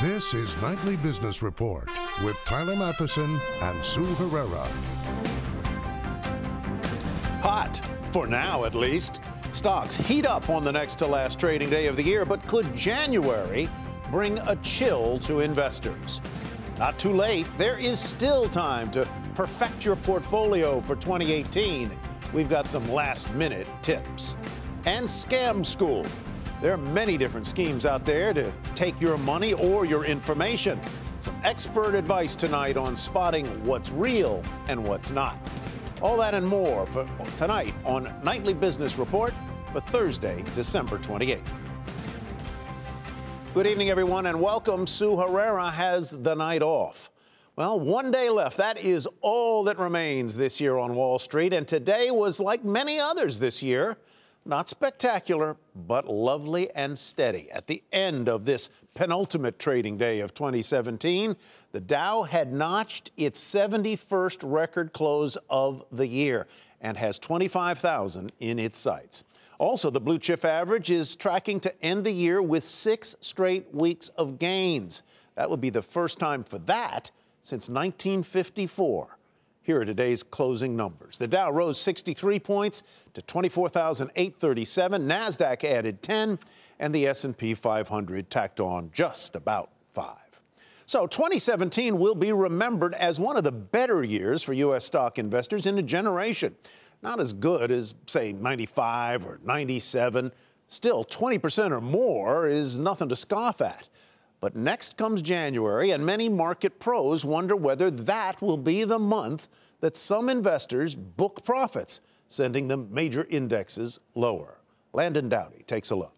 This is Nightly Business Report with Tyler Matheson and Sue Herrera. Hot, for now at least. Stocks heat up on the next to last trading day of the year, but could January bring a chill to investors? Not too late. There is still time to perfect your portfolio for 2018. We've got some last-minute tips. And Scam School. There are many different schemes out there to take your money or your information. Some expert advice tonight on spotting what's real and what's not. All that and more for tonight on Nightly Business Report for Thursday, December 28th. Good evening, everyone, and welcome. Sue Herrera has the night off. Well, one day left. That is all that remains this year on Wall Street, and today was like many others this year. Not spectacular, but lovely and steady. At the end of this penultimate trading day of 2017, the Dow had notched its 71st record close of the year and has 25,000 in its sights. Also, the blue chip average is tracking to end the year with 6 straight weeks of gains. That would be the first time for that since 1954. Here are today's closing numbers. The Dow rose 63 points to 24,837. NASDAQ added 10, and the S&P 500 tacked on just about 5. So 2017 will be remembered as one of the better years for U.S. stock investors in a generation. Not as good as, say, 95 or 97. Still, 20% or more is nothing to scoff at. But next comes January, and many market pros wonder whether that will be the month that some investors book profits, sending the major indexes lower. Landon Dowdy takes a look.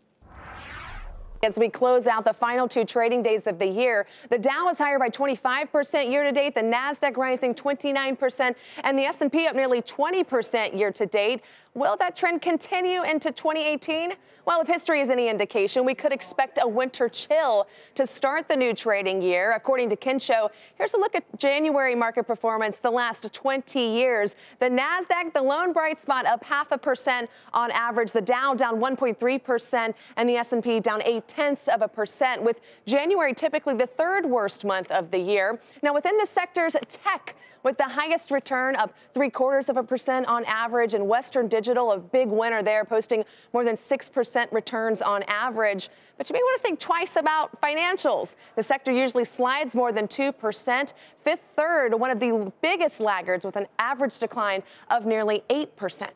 As we close out the final 2 trading days of the year, the Dow is higher by 25% year to date, the NASDAQ rising 29%, and the S&P up nearly 20% year to date. Will that trend continue into 2018? Well, if history is any indication, we could expect a winter chill to start the new trading year. According to Kinsho, here's a look at January market performance the last 20 years. The NASDAQ, the lone bright spot, up 0.5% on average. The Dow down 1.3%, and the S&P down 0.8%, with January typically the 3rd worst month of the year. Now, within the sectors, tech with the highest return, up 0.75% on average, and Western Digital, a big winner there, posting more than 6% returns on average. But you may want to think twice about financials. The sector usually slides more than 2%. Fifth Third, one of the biggest laggards, with an average decline of nearly 8%.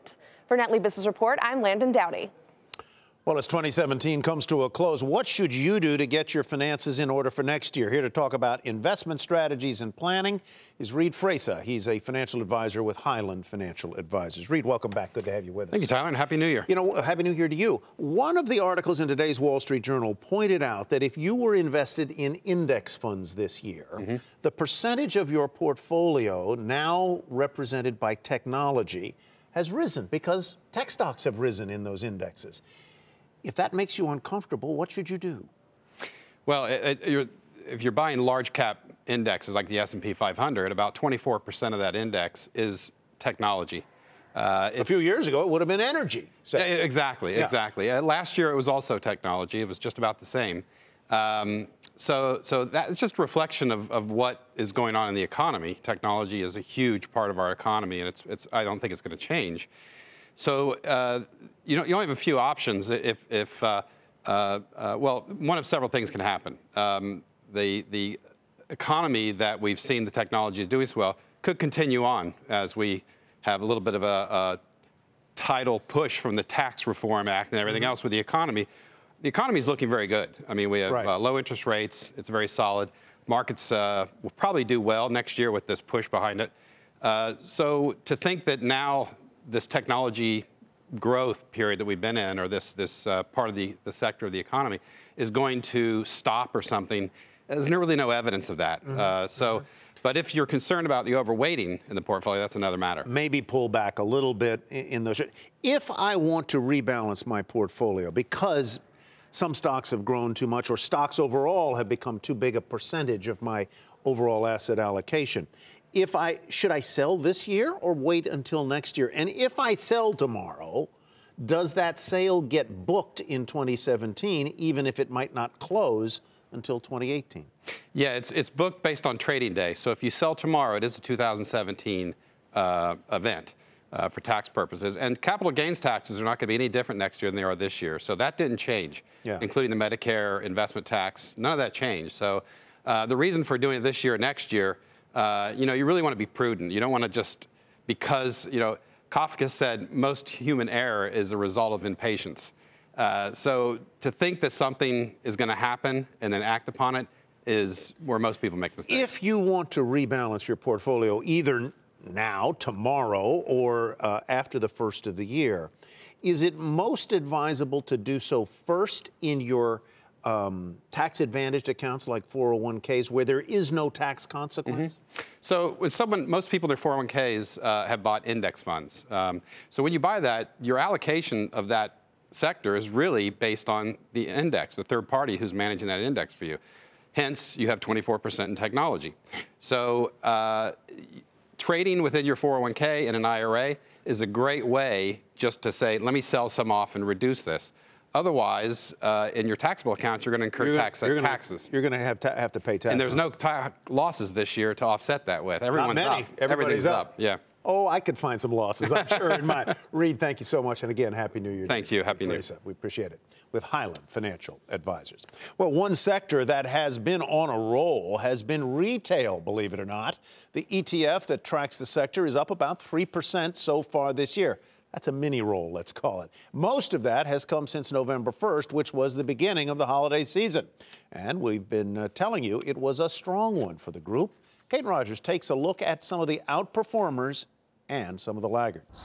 For Nightly Business Report, I'm Landon Dowdy. Well, as 2017 comes to a close, what should you do to get your finances in order for next year? Here to talk about investment strategies and planning is Reed Fresa. He's a financial advisor with Highland Financial Advisors. Reed, welcome back. Good to have you with us. Thank you, Tyler, and Happy New Year. You know, Happy New Year to you. One of the articles in today's Wall Street Journal pointed out that if you were invested in index funds this year, the percentage of your portfolio now represented by technology has risen because tech stocks have risen in those indexes. If that makes you uncomfortable, what should you do? Well, if you're buying large cap indexes like the S&P 500, about 24% of that index is technology. A few years ago, it would have been energy. Exactly. Last year, it was also technology. It was just about the same. So that's just a reflection of what is going on in the economy. Technology is a huge part of our economy, and I don't think it's going to change. So you only have a few options. Well, one of several things can happen. The economy that we've seen the technology is doing so well could continue on as we have a little bit of a tidal push from the Tax Reform Act and everything else with the economy. The economy is looking very good. I mean, we have low interest rates. It's very solid. Markets will probably do well next year with this push behind it. So to think that now this technology growth period that we've been in, or this part of the sector of the economy, is going to stop or something, there's really no evidence of that. But if you're concerned about the overweighting in the portfolio, that's another matter. Maybe pull back a little bit in those. If I want to rebalance my portfolio because some stocks have grown too much, or stocks overall have become too big a percentage of my overall asset allocation, should I sell this year or wait until next year? And if I sell tomorrow, does that sale get booked in 2017, even if it might not close until 2018. Yeah, it's booked based on trading day. So if you sell tomorrow, it is a 2017 event for tax purposes. And capital gains taxes are not going to be any different next year than they are this year. So that didn't change, including the Medicare investment tax. None of that changed. So the reason for doing it this year, next year, you really want to be prudent. You don't want to just, because, Kafka said most human error is a result of impatience. So to think that something is going to happen and then act upon it is where most people make mistakes. If you want to rebalance your portfolio either now, tomorrow, or after the first of the year, is it most advisable to do so first in your tax-advantaged accounts like 401ks where there is no tax consequence? So most people in their 401ks have bought index funds. So when you buy that, your allocation of that sector is really based on the index, the third party who's managing that index for you. Hence, you have 24% in technology. So trading within your 401k and an IRA is a great way just to say, let me sell some off and reduce this. Otherwise, in your taxable accounts, you're going to incur taxes. You're going to have to pay tax. And there's no losses this year to offset that with. Everyone's Not many. up. Everybody's up. Yeah. Oh, I could find some losses, I'm sure, in mine. Reed, thank you so much. And again, Happy New Year. Thank you. Happy New Year. We appreciate it. With Highland Financial Advisors. Well, one sector that has been on a roll has been retail, believe it or not. The ETF that tracks the sector is up about 3% so far this year. That's a mini roll, let's call it. Most of that has come since November 1st, which was the beginning of the holiday season. And we've been telling you it was a strong one for the group. Kate Rogers takes a look at some of the outperformers and some of the laggards.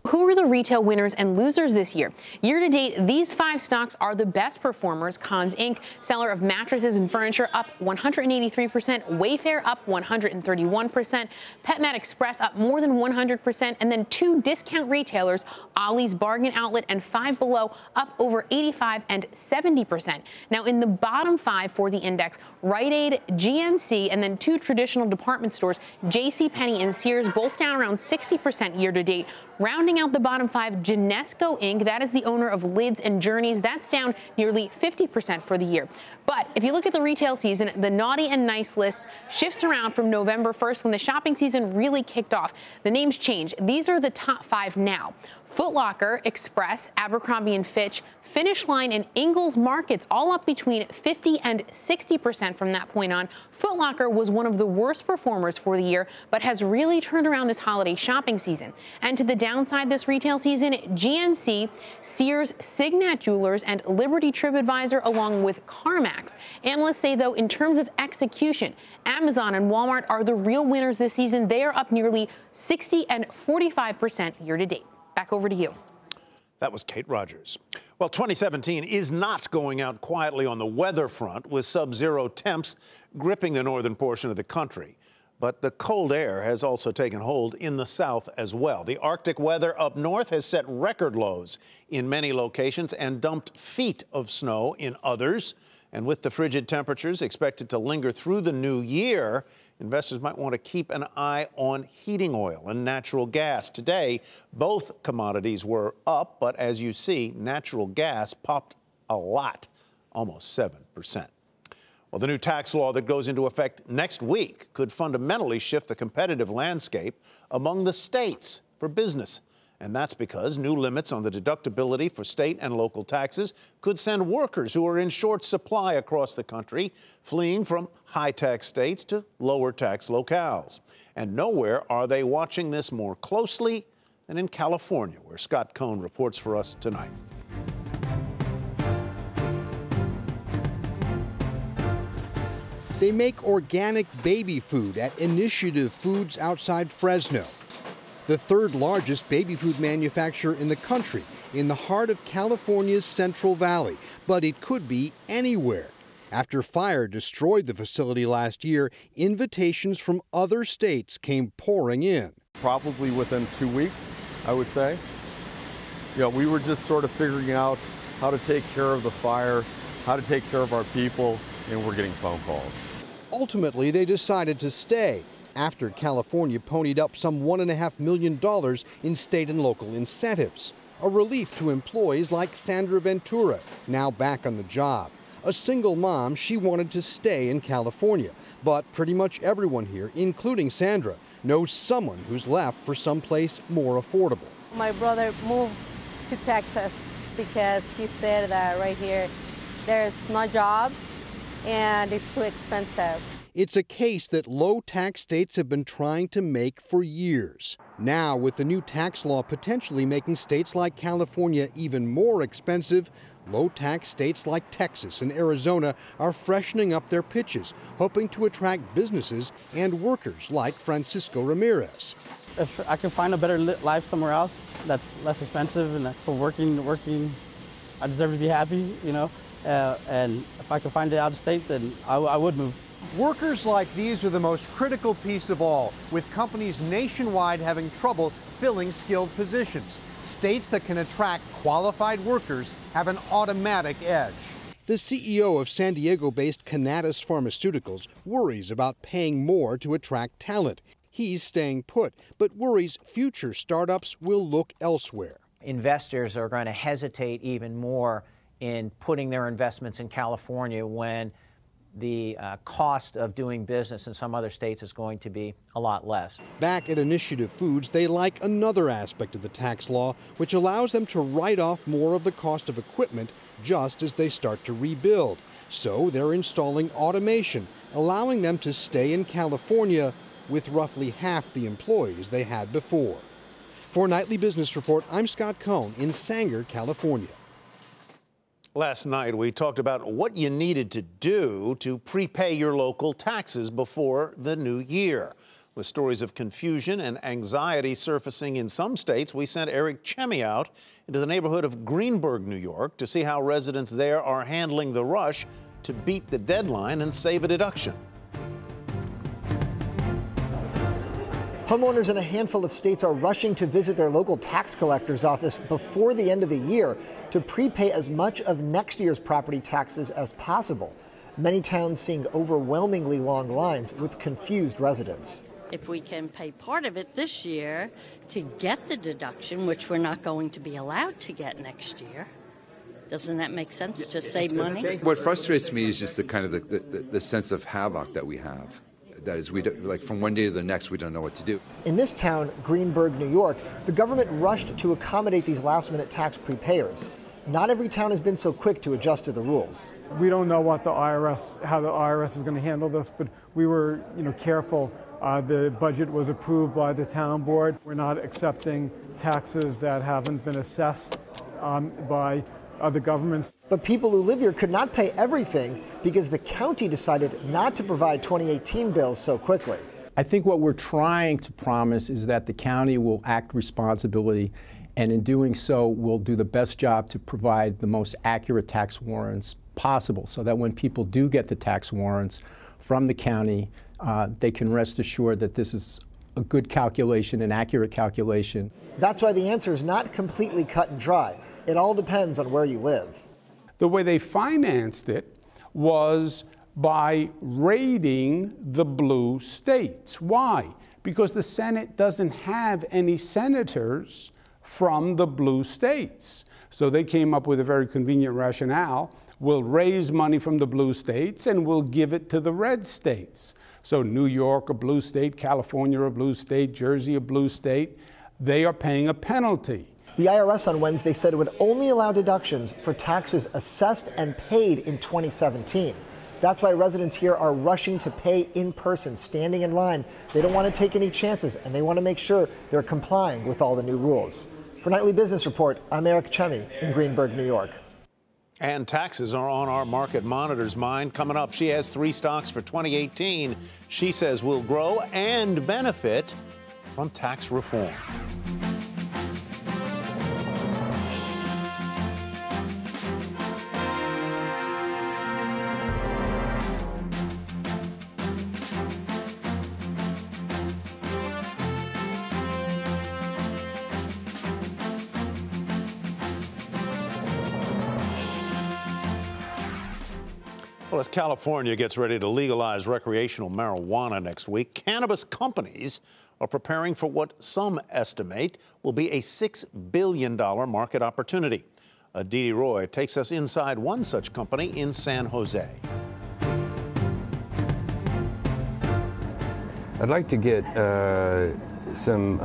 Who are the retail winners and losers this year? Year to date, these 5 stocks are the best performers. Conn's Inc., seller of mattresses and furniture, up 183%. Wayfair up 131%. PetMed Express up more than 100%. And then 2 discount retailers, Ollie's Bargain Outlet and Five Below, up over 85 and 70%. Now, in the bottom 5 for the index, Rite Aid, GNC, and then 2 traditional department stores, JCPenney and Sears, both down around 60% year to date. Rounding out the bottom 5, Genesco Inc., that is the owner of Lids and Journeys, that's down nearly 50% for the year. But if you look at the retail season, the naughty and nice list shifts around from November 1st when the shopping season really kicked off. The names change. These are the top 5 now. Foot Locker, Express, Abercrombie & Fitch, Finish Line, and Ingles Markets all up between 50 and 60% from that point on. Foot Locker was one of the worst performers for the year, but has really turned around this holiday shopping season. And to the downside this retail season, GNC, Sears, Signet Jewelers, and Liberty TripAdvisor, along with CarMax. Analysts say, though, in terms of execution, Amazon and Walmart are the real winners this season. They are up nearly 60 and 45% year to date. Back over to you. That was Kate Rogers. Well, 2017 is not going out quietly on the weather front, with sub-zero temps gripping the northern portion of the country. But the cold air has also taken hold in the south as well. The Arctic weather up north has set record lows in many locations and dumped feet of snow in others. And with the frigid temperatures expected to linger through the new year, investors might want to keep an eye on heating oil and natural gas. Today, both commodities were up, but as you see, natural gas popped a lot, almost 7%. Well, the new tax law that goes into effect next week could fundamentally shift the competitive landscape among the states for business. And that's because new limits on the deductibility for state and local taxes could send workers who are in short supply across the country fleeing from high-tax states to lower-tax locales. And nowhere are they watching this more closely than in California, where Scott Cohn reports for us tonight. They make organic baby food at Initiative Foods outside Fresno, the 3rd largest baby food manufacturer in the country, in the heart of California's Central Valley. But it could be anywhere. After fire destroyed the facility last year, invitations from other states came pouring in. Probably within 2 weeks, I would say. We were just sort of figuring out how to take care of the fire, how to take care of our people, and we're getting phone calls. Ultimately, they decided to stay after California ponied up some $1.5 million in state and local incentives, a relief to employees like Sandra Ventura, now back on the job. A single mom, she wanted to stay in California. But pretty much everyone here, including Sandra, knows someone who's left for someplace more affordable. My brother moved to Texas because he said that right here there's no jobs and it's too expensive. It's a case that low-tax states have been trying to make for years. Now, with the new tax law potentially making states like California even more expensive, low-tax states like Texas and Arizona are freshening up their pitches, hoping to attract businesses and workers like Francisco Ramirez. If I can find a better life somewhere else that's less expensive and for working, I deserve to be happy, you know. And if I can find it out of state, then I would move. Workers like these are the most critical piece of all, with companies nationwide having trouble filling skilled positions. States that can attract qualified workers have an automatic edge. The CEO of San Diego-based Canatus Pharmaceuticals worries about paying more to attract talent. He's staying put, but worries future startups will look elsewhere. Investors are going to hesitate even more in putting their investments in California when the cost of doing business in some other states is going to be a lot less. Back at Initiative Foods, they like another aspect of the tax law, which allows them to write off more of the cost of equipment just as they start to rebuild. So they're installing automation, allowing them to stay in California with roughly half the employees they had before. For Nightly Business Report, I'm Scott Cohn in Sanger, California. Last night, we talked about what you needed to do to prepay your local taxes before the new year. With stories of confusion and anxiety surfacing in some states, we sent Eric Chemi out into the neighborhood of Greenburgh, New York, to see how residents there are handling the rush to beat the deadline and save a deduction. Homeowners in a handful of states are rushing to visit their local tax collector's office before the end of the year to prepay as much of next year's property taxes as possible. Many towns seeing overwhelmingly long lines with confused residents. If we can pay part of it this year to get the deduction, which we're not going to be allowed to get next year, doesn't that make sense to save money? What frustrates me is just the kind of the sense of havoc that we have. That is, like from one day to the next, we don't know what to do. In this town, Greenburgh, New York, the government rushed to accommodate these last-minute tax prepayers. Not every town has been so quick to adjust to the rules. We don't know what how the IRS is going to handle this, but we were, careful. The budget was approved by the town board. We're not accepting taxes that haven't been assessed by other governments. But people who live here could not pay everything because the county decided not to provide 2018 bills so quickly. I think what we're trying to promise is that the county will act responsibly, and in doing so will do the best job to provide the most accurate tax warrants possible, so that when people do get the tax warrants from the county, they can rest assured that this is a good calculation, an accurate calculation. That's why the answer is not completely cut and dry. It all depends on where you live. The way they financed it was by raiding the blue states. Why? Because the Senate doesn't have any senators from the blue states. So they came up with a very convenient rationale. We'll raise money from the blue states and we'll give it to the red states. So New York, a blue state, California, a blue state, Jersey, a blue state, they are paying a penalty. The IRS on Wednesday said it would only allow deductions for taxes assessed and paid in 2017. That's why residents here are rushing to pay in person, standing in line. They don't want to take any chances, and they want to make sure they're complying with all the new rules. For Nightly Business Report, I'm Eric Chemi in Greenburgh, New York. And taxes are on our market monitor's mind. Coming up, she has 3 stocks for 2018 she says will grow and benefit from tax reform. Well, as California gets ready to legalize recreational marijuana next week, cannabis companies are preparing for what some estimate will be a $6 billion market opportunity. Aditi Roy takes us inside one such company in San Jose. I'd like to get some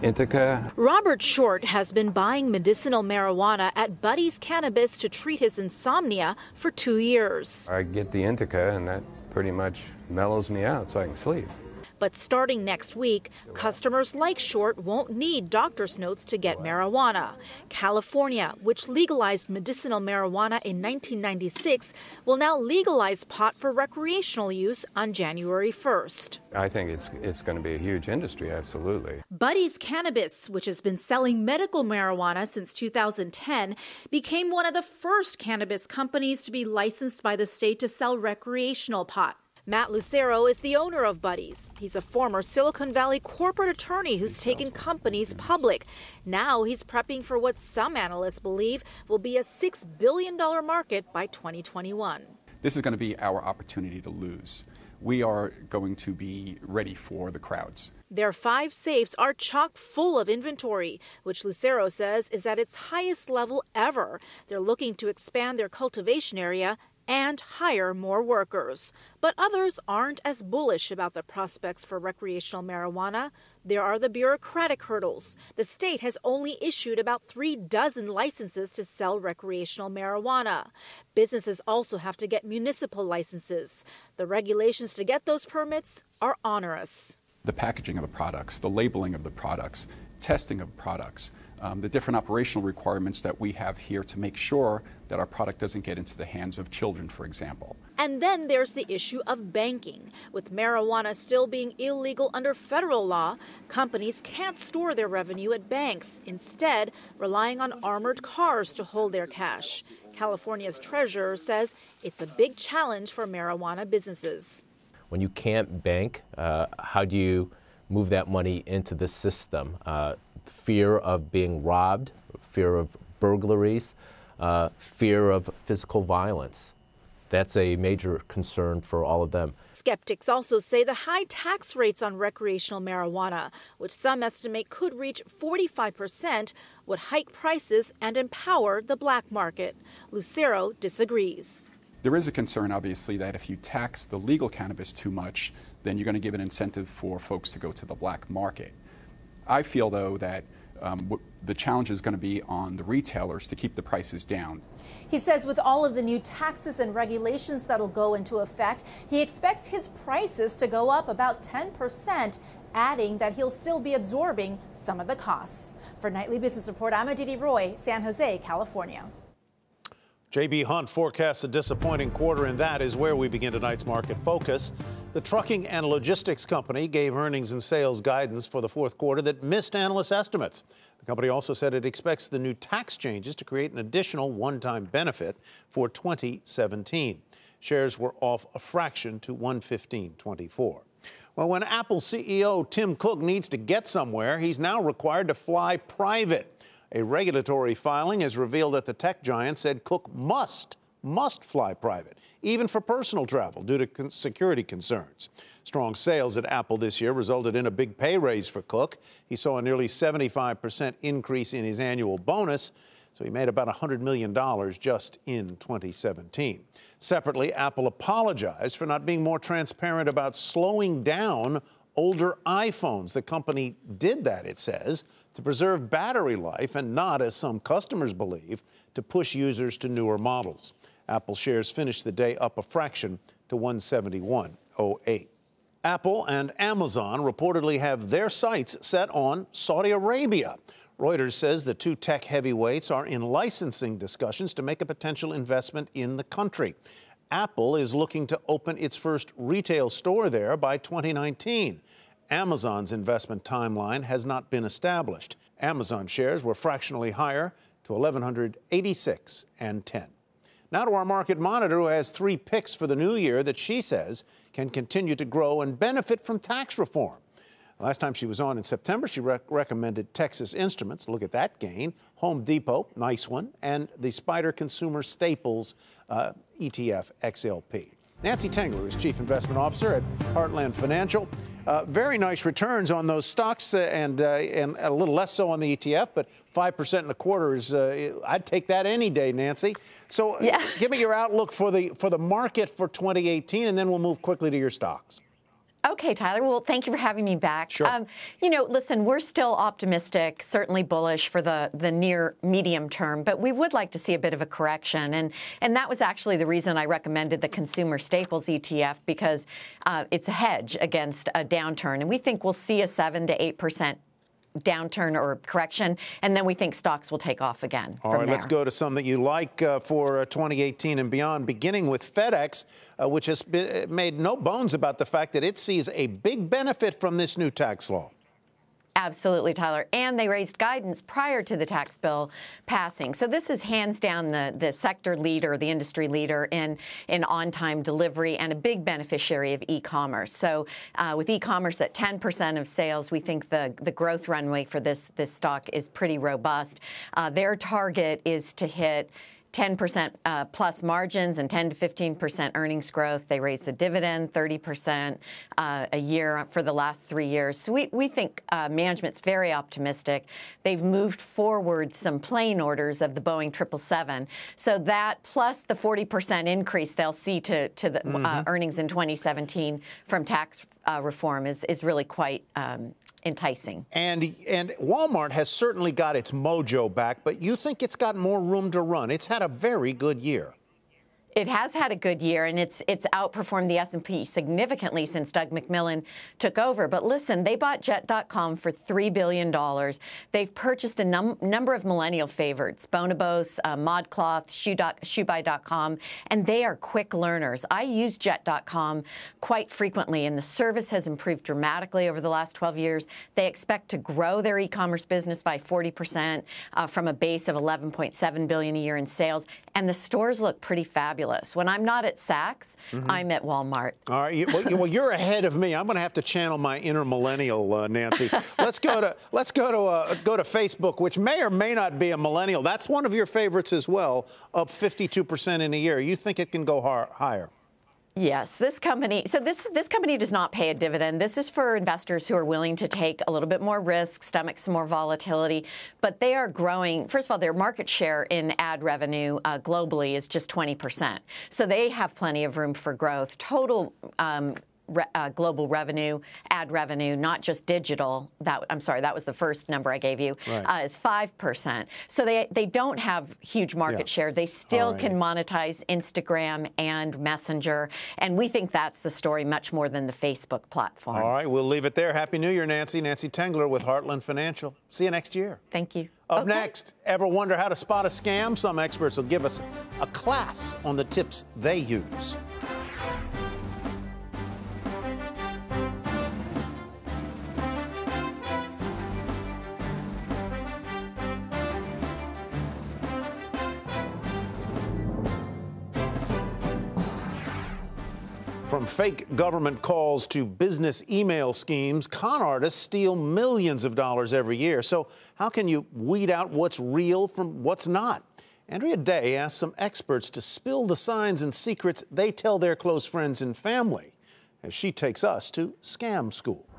indica. Robert Short has been buying medicinal marijuana at Buddy's Cannabis to treat his insomnia for 2 years. I get the indica, and that pretty much mellows me out so I can sleep. But starting next week, customers like Short won't need doctor's notes to get marijuana. California, which legalized medicinal marijuana in 1996, will now legalize pot for recreational use on January 1st. I think it's going to be a huge industry, absolutely. Buddy's Cannabis, which has been selling medical marijuana since 2010, became one of the first cannabis companies to be licensed by the state to sell recreational pot. Matt Lucero is the owner of Buddy's. He's a former Silicon Valley corporate attorney who's taken companies public. Now he's prepping for what some analysts believe will be a $6 billion market by 2021. This is going to be our opportunity to lose. We are going to be ready for the crowds. Their 5 safes are chock full of inventory, which Lucero says is at its highest level ever. They're looking to expand their cultivation area and hire more workers. But others aren't as bullish about the prospects for recreational marijuana. There are the bureaucratic hurdles. The state has only issued about 36 licenses to sell recreational marijuana. Businesses also have to get municipal licenses. The regulations to get those permits are onerous. The packaging of the products, the labeling of the products, testing of products, the different operational requirements that we have here to make sure that our product doesn't get into the hands of children, for example. And then there's the issue of banking. With marijuana still being illegal under federal law, companies can't store their revenue at banks, instead relying on armored cars to hold their cash. California's treasurer says it's a big challenge for marijuana businesses. When you can't bank, how do you move that money into the system? Fear of being robbed, fear of burglaries, fear of physical violence. That's a major concern for all of them. Skeptics also say the high tax rates on recreational marijuana, which some estimate could reach 45%, would hike prices and empower the black market. Lucero disagrees. There is a concern, obviously, that if you tax the legal cannabis too much, then you're going to give an incentive for folks to go to the black market. I feel, though, that the challenge is going to be on the retailers to keep the prices down. He says with all of the new taxes and regulations that'll go into effect, he expects his prices to go up about 10%, adding that he'll still be absorbing some of the costs. For Nightly Business Report, I'm Aditi Roy, San Jose, California. J.B. Hunt forecasts a disappointing quarter, and that is where we begin tonight's market focus. The trucking and logistics company gave earnings and sales guidance for the fourth quarter that missed analyst estimates. The company also said it expects the new tax changes to create an additional one-time benefit for 2017. Shares were off a fraction to $115.24. Well, when Apple CEO Tim Cook needs to get somewhere, he's now required to fly private. A regulatory filing has revealed that the tech giant said Cook must fly private, even for personal travel, due to security concerns. Strong sales at Apple this year resulted in a big pay raise for Cook. He saw a nearly 75% increase in his annual bonus, so he made about $100 million just in 2017. Separately, Apple apologized for not being more transparent about slowing down older iPhones. The company did that, it says, to preserve battery life and not, as some customers believe, to push users to newer models. Apple shares finished the day up a fraction to $171.08. Apple and Amazon reportedly have their sights set on Saudi Arabia. Reuters says the two tech heavyweights are in licensing discussions to make a potential investment in the country. Apple is looking to open its first retail store there by 2019. Amazon's investment timeline has not been established. Amazon shares were fractionally higher to $1,186.10. Now to our market monitor, who has 3 picks for the new year that she says can continue to grow and benefit from tax reform. Last time she was on in September, she recommended Texas Instruments. Look at that gain. Home Depot, nice one. And the Spider Consumer Staples ETF XLP. Nancy Tengler is Chief Investment Officer at Heartland Financial. Very nice returns on those stocks and a little less so on the ETF, but 5% in the quarter is, I'd take that any day, Nancy. So give me your outlook for the market for 2018, and then we'll move quickly to your stocks. Okay, Tyler. Well, thank you for having me back. Sure. You know, listen, we're still optimistic, certainly bullish for the near medium term, but we would like to see a bit of a correction. And that was actually the reason I recommended the Consumer Staples ETF, because it's a hedge against a downturn. And we think we'll see a 7 to 8% downturn or correction, and then we think stocks will take off again. All right, let's go to some that you like for 2018 and beyond, beginning with Fedex, which has made no bones about the fact that it sees a big benefit from this new tax law. Absolutely, Tyler. And they raised guidance prior to the tax bill passing. So this is hands down the sector leader, the industry leader in on-time delivery and a big beneficiary of e-commerce. So with e-commerce at 10% of sales, we think the growth runway for this stock is pretty robust. Their target is to hit 10% plus margins and 10 to 15% earnings growth. They raised the dividend 30% a year for the last 3 years. So we think management's very optimistic. They've moved forward some plane orders of the Boeing 777. So that plus the 40% increase they'll see to the earnings in 2017 from tax reform is really quite enticing. And Walmart has certainly got its mojo back, but you think it's got more room to run. It's had a very good year. It has had a good year, and it's outperformed the S&P significantly since Doug McMillon took over. But listen, they bought Jet.com for $3 billion. They've purchased a number of millennial favorites, Bonobos, ModCloth, ShoeBuy.com, and they are quick learners. I use Jet.com quite frequently, and the service has improved dramatically over the last 12 years. They expect to grow their e-commerce business by 40% from a base of $11.7 billion a year in sales, and the stores look pretty fabulous. When I'm not at Saks, I'm at Walmart. All right. Well, you're ahead of me. I'm going to have to channel my inner millennial, Nancy. Let's go to Facebook, which may or may not be a millennial. That's one of your favorites as well, up 52% in a year. You think it can go higher? Yes, this company does not pay a dividend. This is for investors who are willing to take a little bit more risk, stomach some more volatility, but they are growing. First of all, their market share in ad revenue globally is just 20%. So they have plenty of room for growth. Total global revenue, ad revenue, not just digital, that was the first number I gave you, is 5%. So they don't have huge market share. They still can monetize Instagram and Messenger, and we think that's the story much more than the Facebook platform. All right, we'll leave it there. Happy New Year, Nancy. Nancy Tengler with Heartland Financial. See you next year. Thank you. Up next, ever wonder how to spot a scam? Some experts will give us a class on the tips they use. From fake government calls to business email schemes, con artists steal millions of dollars every year. So how can you weed out what's real from what's not? Andrea Day asked some experts to spill the signs and secrets they tell their close friends and family, as she takes us to Scam School.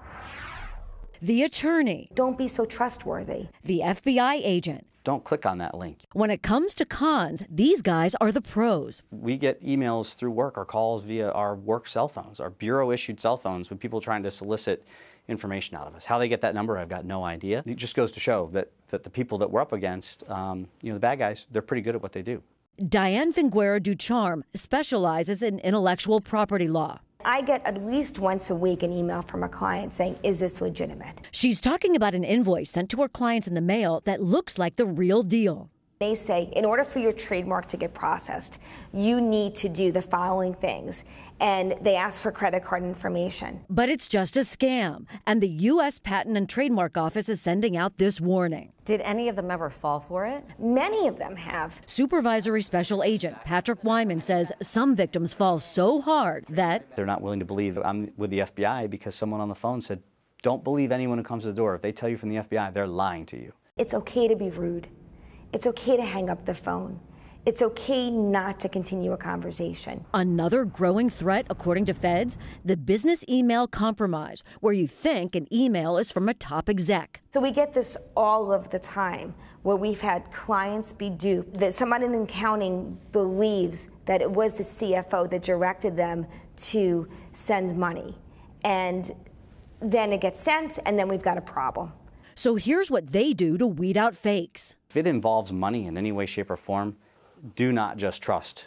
The attorney. Don't be so trustworthy. The FBI agent. Don't click on that link. When it comes to cons, these guys are the pros. We get emails through work or calls via our work cell phones, our bureau-issued cell phones, with people trying to solicit information out of us. How they get that number, I've got no idea. It just goes to show that the people that we're up against, the bad guys, they're pretty good at what they do. Diane Finguera Ducharme specializes in intellectual property law. I get at least once a week an email from a client saying, is this legitimate? She's talking about an invoice sent to her clients in the mail that looks like the real deal. They say, in order for your trademark to get processed, you need to do the following things. And they ask for credit card information. But it's just a scam. And the U.S. Patent and Trademark Office is sending out this warning. Did any of them ever fall for it? Many of them have. Supervisory Special Agent Patrick Wyman says some victims fall so hard that they're not willing to believe I'm with the FBI because someone on the phone said, don't believe anyone who comes to the door. If they tell you from the FBI, they're lying to you. It's okay to be rude. It's okay to hang up the phone. It's okay not to continue a conversation. Another growing threat, according to feds, the business email compromise, where you think an email is from a top exec. So we get this all of the time, where we've had clients be duped, that someone in accounting believes that it was the CFO that directed them to send money. And then it gets sent, and then we've got a problem. So here's what they do to weed out fakes. If it involves money in any way, shape, or form, do not just trust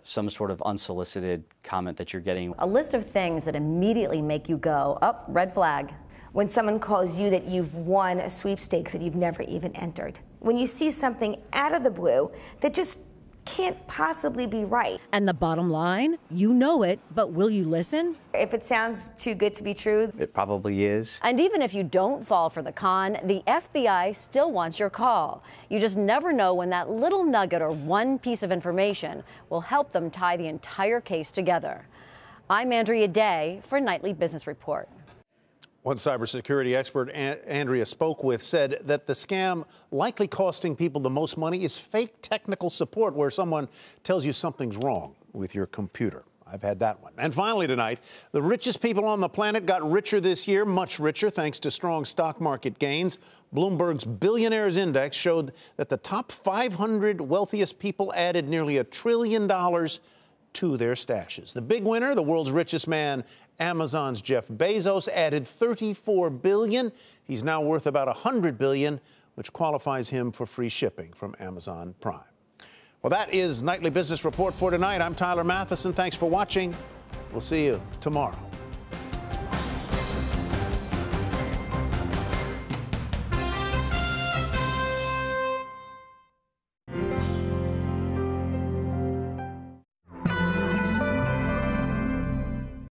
some sort of unsolicited comment that you're getting. A list of things that immediately make you go, oh, red flag. When someone calls you that you've won a sweepstakes that you've never even entered. When you see something out of the blue that just can't possibly be right. And the bottom line, you know it, but will you listen? If it sounds too good to be true, it probably is. And even if you don't fall for the con, the FBI still wants your call. You just never know when that little nugget or one piece of information will help them tie the entire case together. I'm Andrea Day for Nightly Business Report. One cybersecurity expert Andrea spoke with said that the scam likely costing people the most money is fake technical support, where someone tells you something's wrong with your computer. I've had that one. And finally tonight, the richest people on the planet got richer this year, much richer, thanks to strong stock market gains. Bloomberg's Billionaires Index showed that the top 500 wealthiest people added nearly $1 trillion to their stashes. The big winner, the world's richest man, Amazon's Jeff Bezos, added $34 billion. He's now worth about $100 billion, which qualifies him for free shipping from Amazon Prime. Well, that is Nightly Business Report for tonight. I'm Tyler Mathisen. Thanks for watching. We'll see you tomorrow.